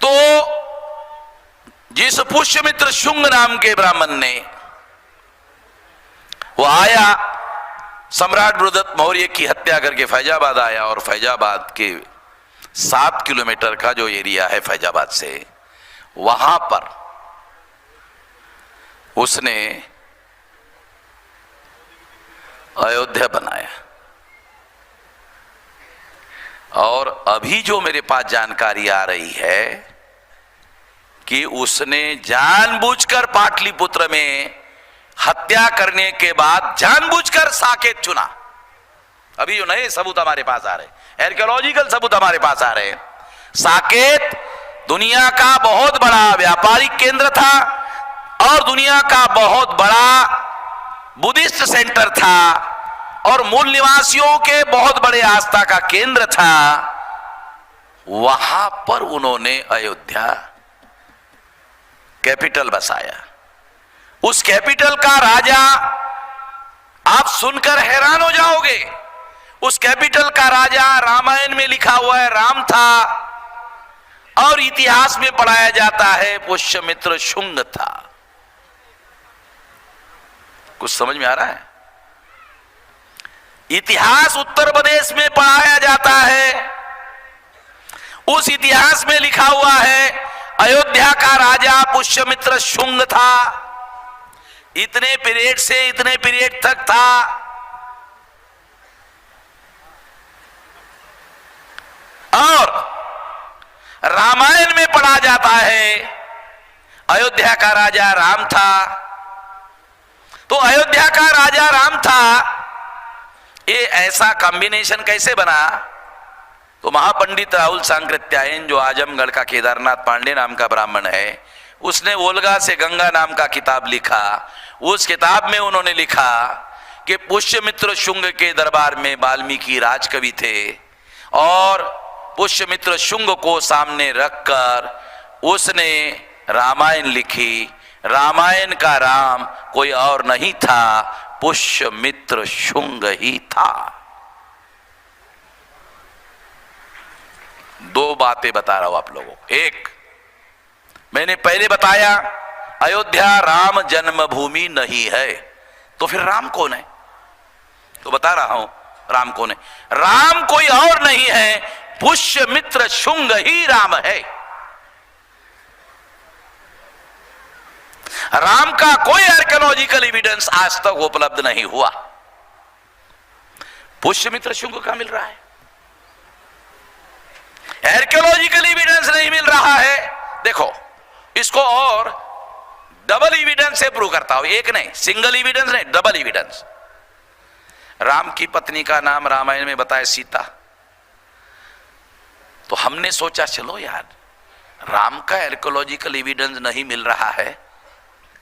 तो जिस पुष्यमित्र शुंग नाम के ब्राह्मण ने वो आया, सम्राट बृहदत्त मौर्य की हत्या करके फैजाबाद आया, और फैजाबाद के 7 किलोमीटर का जो एरिया है फैजाबाद से, वहां पर उसने अयोध्या बनाया। और अभी जो मेरे पास जानकारी आ रही है कि उसने जानबूझकर पाटलिपुत्र में हत्या करने के बाद जानबूझकर साकेत चुना। अभी जो नए सबूत हमारे पास आ रहे, आर्कियोलॉजिकल सबूत हमारे पास आ रहे, साकेत दुनिया का बहुत बड़ा व्यापारिक केंद्र था और दुनिया का बहुत बड़ा बुद्धिस्ट सेंटर था और मूल निवासियों के बहुत बड़े आस्था का केंद्र था। वहां पर उन्होंने अयोध्या कैपिटल बसाया। उस कैपिटल का राजा, आप सुनकर हैरान हो जाओगे, उस कैपिटल का राजा रामायण में लिखा हुआ है राम था, और इतिहास में पढ़ाया जाता है पुष्यमित्र शुंग था। कुछ समझ में आ रहा है? इतिहास उत्तर प्रदेश में पढ़ाया जाता है, उस इतिहास में लिखा हुआ है अयोध्या का राजा पुष्यमित्र शुंग था, इतने पीरियड से इतने पीरियड तक था। और रामायण में पढ़ा जाता है अयोध्या का राजा राम था। तो अयोध्या का राजा राम था, ये ऐसा कॉम्बिनेशन कैसे बना? तो महापंडित राहुल सांकृत्यायन, जो आजमगढ़ का केदारनाथ पांडे नाम का ब्राह्मण है, उसने ओल्गा से गंगा नाम का किताब लिखा। उस किताब में उन्होंने लिखा कि पुष्यमित्र शुंग के दरबार में वाल्मीकि राजकवि थे, और पुष्यमित्र शुंग को सामने रखकर उसने रामायण लिखी। रामायण का राम कोई और नहीं था, पुष्यमित्र शुंग ही था। 2 बातें बता रहा हूं आप लोगों को। एक, मैंने पहले बताया अयोध्या राम जन्मभूमि नहीं है, तो फिर राम कौन है? तो बता रहा हूं राम कौन है। राम कोई और नहीं है, पुष्यमित्र शुंग ही राम है। राम का कोई आर्कियोलॉजिकल एविडेंस आज तक उपलब्ध नहीं हुआ, पुष्यमित्र शुंग का मिल रहा है। आर्कियोलॉजिकल एविडेंस नहीं मिल रहा है। देखो, इसको और डबल एविडेंस से प्रूव करता हूं, एक नहीं, सिंगल एविडेंस नहीं, डबल एविडेंस। राम की पत्नी का नाम रामायण में बताया सीता। तो हमने सोचा चलो यार, राम का आर्कियोलॉजिकल एविडेंस नहीं मिल रहा है,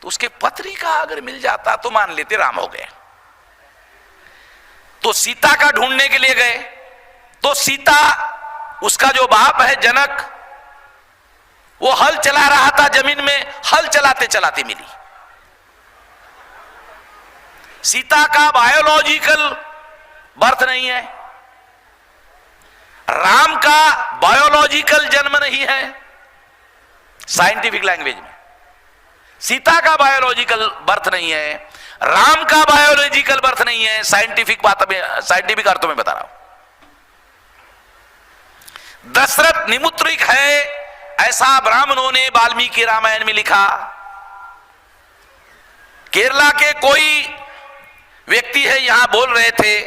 तो उसके पत्नी का अगर मिल जाता तो मान लेते राम हो गए। तो सीता का ढूंढने के लिए गए, तो सीता, उसका जो बाप है जनक, वो हल चला रहा था जमीन में, हल चलाते चलाते मिली। सीता का बायोलॉजिकल बर्थ नहीं है, राम का बायोलॉजिकल जन्म नहीं है। साइंटिफिक लैंग्वेज में सीता का बायोलॉजिकल बर्थ नहीं है, राम का बायोलॉजिकल बर्थ नहीं है। साइंटिफिक बात में, साइंटिफिक अर्थों में बता रहा हूं। दशरथ निमुत्रिक है, ऐसा ब्राह्मणों ने वाल्मीकि रामायण में लिखा। केरला के कोई व्यक्ति है यहां बोल रहे थे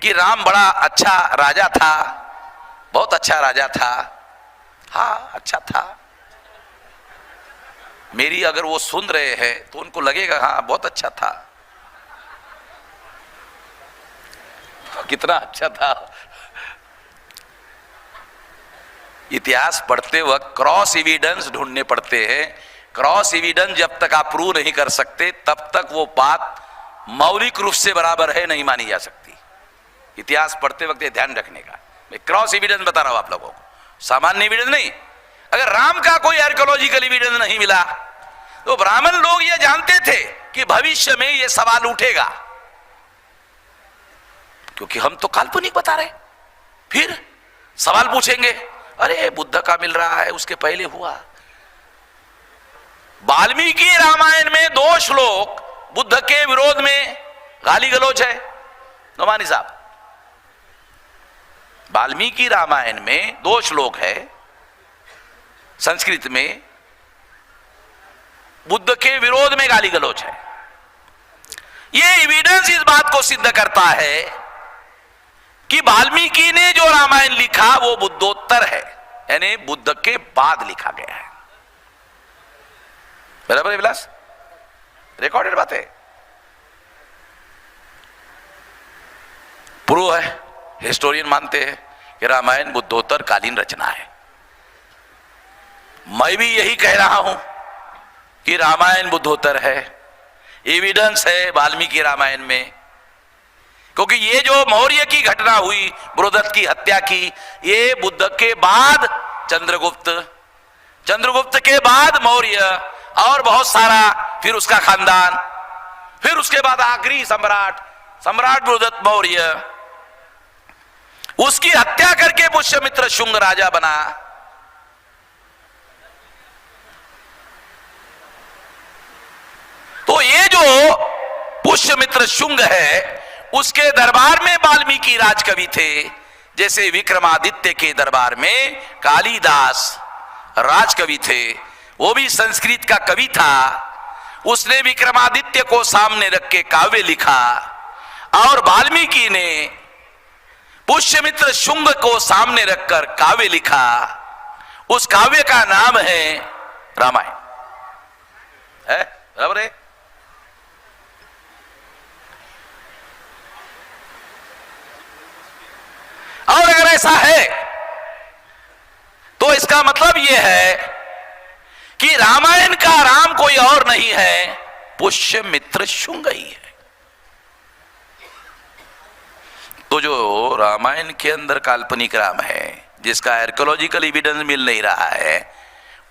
कि राम बड़ा अच्छा राजा था, बहुत अच्छा राजा था। हाँ, अच्छा था। मेरी अगर वो सुन रहे हैं तो उनको लगेगा हाँ बहुत अच्छा था, कितना अच्छा था। इतिहास पढ़ते वक्त क्रॉस एविडेंस ढूंढने पड़ते हैं। क्रॉस एविडेंस जब तक आप प्रूव नहीं कर सकते, तब तक वो बात मौलिक रूप से बराबर है नहीं मानी जा सकती। इतिहास पढ़ते वक्त ये ध्यान रखने का। मैं क्रॉस एविडेंस बता रहा हूं आप लोगों को, सामान्य एविडेंस नहीं। अगर राम का कोई आर्कियोलॉजिकल एविडेंस नहीं मिला, तो ब्राह्मण लोग ये जानते थे कि भविष्य में ये सवाल उठेगा, क्योंकि हम तो काल्पनिक बता रहे, फिर सवाल पूछेंगे अरे बुद्ध का मिल रहा है, उसके पहले हुआ। वाल्मीकि रामायण में 2 श्लोक बुद्ध के विरोध में गाली गलौज है। नोमानी साहब, वाल्मीकि रामायण में 2 श्लोक है संस्कृत में, बुद्ध के विरोध में गाली गलौज है। यह एविडेंस इस बात को सिद्ध करता है कि वाल्मीकि ने जो रामायण लिखा वो बुद्धोत्तर है, यानी बुद्ध के बाद लिखा गया है। बराबर है विलास? रिकॉर्डेड बात है, प्रूव है। हिस्टोरियन मानते हैं कि रामायण बुद्धोत्तर कालीन रचना है। मैं भी यही कह रहा हूं कि रामायण बुद्धोत्तर है। एविडेंस है वाल्मीकि रामायण में, क्योंकि ये जो मौर्य की घटना हुई, बृहदत्त की हत्या की, ये बुद्ध के बाद चंद्रगुप्त, चंद्रगुप्त के बाद मौर्य और बहुत सारा, फिर उसका खानदान, फिर उसके बाद आखिरी सम्राट, सम्राट बृहदत्त मौर्य, उसकी हत्या करके पुष्यमित्र शुंग राजा बना। तो ये जो पुष्यमित्र शुंग है, उसके दरबार में वाल्मीकि राजकवि थे। जैसे विक्रमादित्य के दरबार में कालिदास राजकवि थे, वो भी संस्कृत का कवि था। उसने विक्रमादित्य को सामने रख के काव्य लिखा, और वाल्मीकि ने पुष्यमित्र शुंग को सामने रखकर काव्य लिखा। उस काव्य का नाम है रामायण। है बराबर है? और अगर ऐसा है तो इसका मतलब यह है कि रामायण का राम कोई और नहीं है, पुष्यमित्र शुंग ही है। तो जो रामायण के अंदर काल्पनिक राम है, जिसका आर्कियोलॉजिकल एविडेंस मिल नहीं रहा है,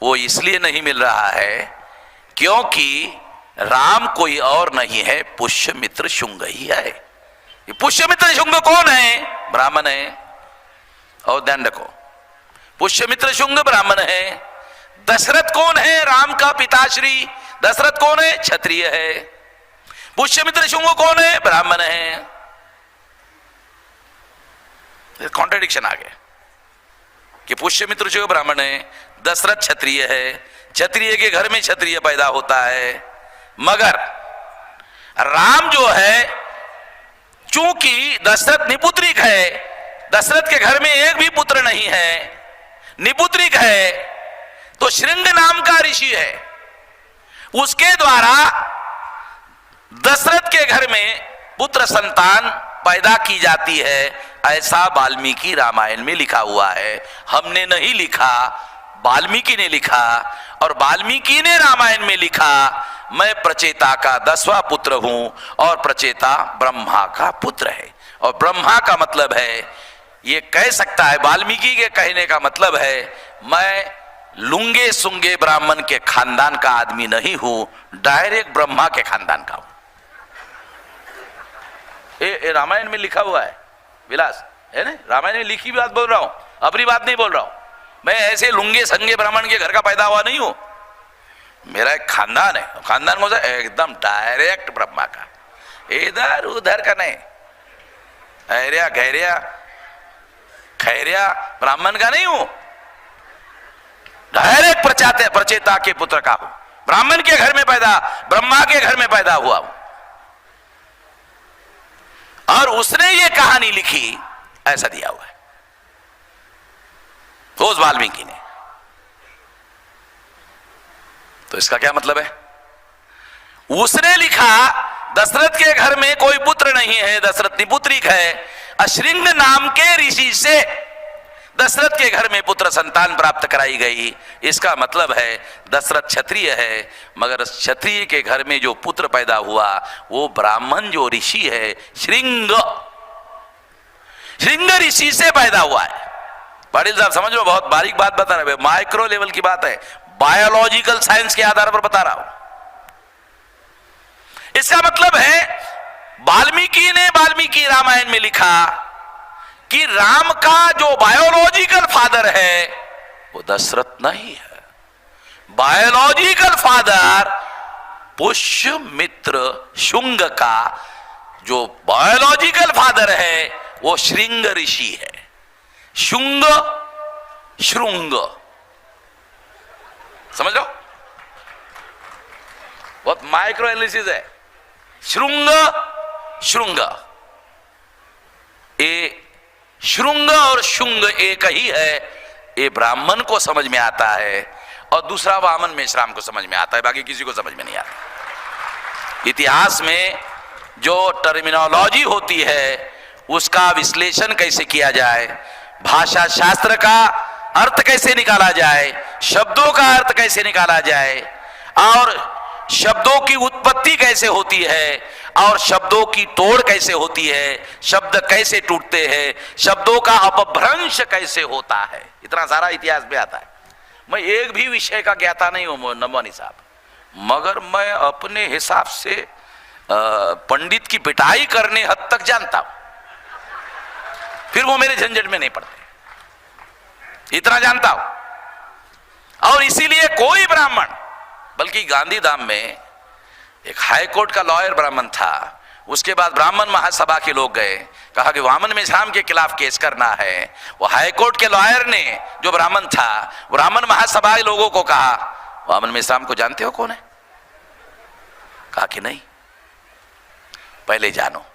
वो इसलिए नहीं मिल रहा है क्योंकि राम कोई और नहीं है, पुष्यमित्र शुंग ही है। पुष्यमित्र शुंग कौन है? ब्राह्मण है। और ध्यान रखो, पुष्यमित्र शुंग ब्राह्मण है। दशरथ कौन है? राम का पिताश्री दशरथ कौन है? क्षत्रिय है। पुष्यमित्र शुंग कौन है? ब्राह्मण है। कॉन्ट्रडिक्शन आ गया कि पुष्यमित्र शुंग ब्राह्मण है, दशरथ क्षत्रिय है, क्षत्रिय के घर में क्षत्रिय पैदा होता है। मगर राम जो है, चूंकि दशरथ निपुत्रिक है, दशरथ के घर में एक भी पुत्र नहीं है, निपुत्रिक है, तो श्रृंग नाम का ऋषि है, उसके द्वारा दशरथ के घर में पुत्र संतान पैदा की जाती है। ऐसा वाल्मीकि रामायण में लिखा हुआ है। हमने नहीं लिखा, वाल्मीकि ने लिखा। और वाल्मीकि ने रामायण में लिखा, मैं प्रचेता का 10वां पुत्र हूं, और प्रचेता ब्रह्मा का पुत्र है। और ब्रह्मा का मतलब है, ये कह सकता है, वाल्मीकि के कहने का मतलब है, मैं लुंगे सुंगे ब्राह्मण के खानदान का आदमी नहीं हूं, डायरेक्ट ब्रह्मा के खानदान का हूं। ये रामायण में लिखा हुआ है विलास, है ना? रामायण में लिखी बात बोल रहा हूं, अपनी बात नहीं बोल रहा हूं। मैं ऐसे लुंगे संगे ब्राह्मण के घर का पैदा हुआ नहीं हूं। मेरा एक खानदान है, खानदान कौन सा? एकदम डायरेक्ट ब्रह्मा का, इधर उधर का नहीं, ऐरिया गैरिया खैरिया ब्राह्मण का नहीं हूं, डायरेक्ट प्रचेता के पुत्र का हूं। ब्राह्मण के घर में पैदा, ब्रह्मा के घर में पैदा हुआ हूं। और उसने ये कहानी लिखी, ऐसा दिया हुआ है उस वाल्मीकि ने। तो इसका क्या मतलब है? उसने लिखा, दशरथ के घर में कोई पुत्र नहीं है, दशरथ निपुत्रिक है। अश्रिंग नाम के ऋषि से दशरथ के घर में पुत्र संतान प्राप्त कराई गई। इसका मतलब है दशरथ क्षत्रिय है, मगर क्षत्रिय के घर में जो पुत्र पैदा हुआ वो ब्राह्मण जो ऋषि है, श्रृंग ऋषि से पैदा हुआ है। पाटिल साहब समझ लो, बहुत बारीक बात बता रहे, माइक्रो लेवल की बात है, बायोलॉजिकल साइंस के आधार पर बता रहा हूं। इसका मतलब है वाल्मीकि ने वाल्मीकि रामायण में लिखा कि राम का जो बायोलॉजिकल फादर है वो दशरथ नहीं है। बायोलॉजिकल फादर पुष्यमित्र शुंग का जो बायोलॉजिकल फादर है वो श्रृंग ऋषि है। शुंग श्रृंग, समझ लो, बहुत माइक्रो एनालिसिस है। श्रृंग श्रृंग, ये श्रृंग और शुंग एक ही है। ये ब्राह्मण को समझ में आता है और दूसरा वामन मेश्राम को समझ में आता है, बाकी किसी को समझ में नहीं आता। इतिहास में जो टर्मिनोलॉजी होती है उसका विश्लेषण कैसे किया जाए, भाषा शास्त्र का अर्थ कैसे निकाला जाए, शब्दों का अर्थ कैसे निकाला जाए, और शब्दों की उत्पत्ति कैसे होती है, और शब्दों की तोड़ कैसे होती है, शब्द कैसे टूटते हैं, शब्दों का अपभ्रंश कैसे होता है, इतना सारा इतिहास में आता है। मैं एक भी विषय का ज्ञाता नहीं हूं नमवानी साहब, मगर मैं अपने हिसाब से पंडित की पिटाई करने हद तक जानता हूं, फिर वो मेरे झंझट में नहीं पड़ते, इतना जानता हूं। और इसीलिए कोई ब्राह्मण, बल्कि गांधीधाम में एक हाई कोर्ट का लॉयर ब्राह्मण था, उसके बाद ब्राह्मण महासभा के लोग गए, कहा कि वामन मेश्राम के खिलाफ केस करना है। वो हाई कोर्ट के लॉयर ने, जो ब्राह्मण था, ब्राह्मण महासभा के लोगों को कहा, वामन मेश्राम को जानते हो कौन है? कहा कि नहीं, पहले जानो।